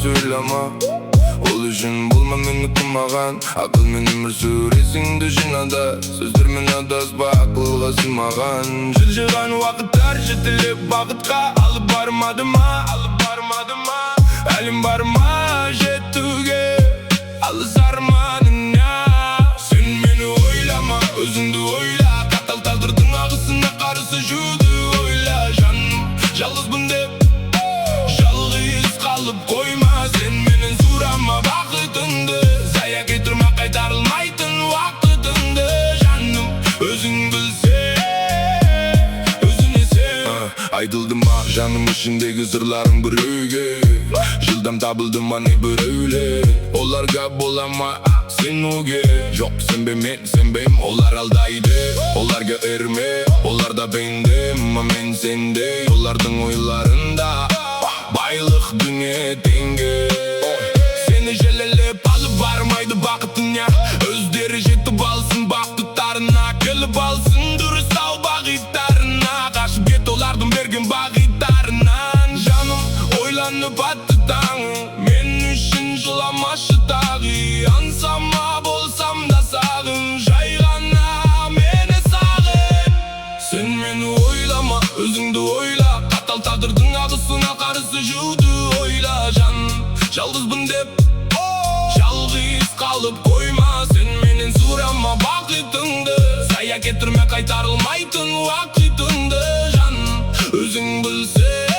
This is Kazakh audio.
söyleme. Ol üçün bulma meni kılmagan. Akıl menin bir süresin düşünada. Sözlermen adaspa akılga sığmagan. Жылжыған вакыттар жетелеп бакытка. Алып бармадым ма, әлім бар ма жетуге. Алыс арманыңа. Sen meni oylama, özüңдү ойла. Катал тагдырдың агысына каршы жууду ойла. Жаным, жалгызбын деп жалгыз калып койма. Sen менен сурама бакытыңды. Зая кетирме кайтарылмайтын убакытыңды. Жаным, өзүң билсең, өзүңө сен. Айтылдыма жаным ишиндеги сырларың бирөөгө. Жылдам табылдым аны бирөөлө. Оларга болама сенуге. Жок сенбейм, сенбейм, олар алдайды. Оларга эрме, оларда бендем. Мен сендей, олардын ойларында байлык дүние теңге. Сени желелеп алып бармайды бакытыңа. Өздері жетип алсын бактыттарына. Келип алсын дурустау багыттарына. Качып кет олардын берген багыттарынан. Жаным ойланып атты таңы. Мен үшін жыламашы тагы. Ансама болсам да сагын. Жай гана мени сагын. Sen meni oylama, özüңдү ойла. Катал тагдырдың агысына каршы жууду ойла. Жаным, жалгызбын деп жалгыз калып койма. Sen менен сурама бакытыңды. Зая кетирме кайтарылмайтын убакытыңды. Жаным, өзүң билсең.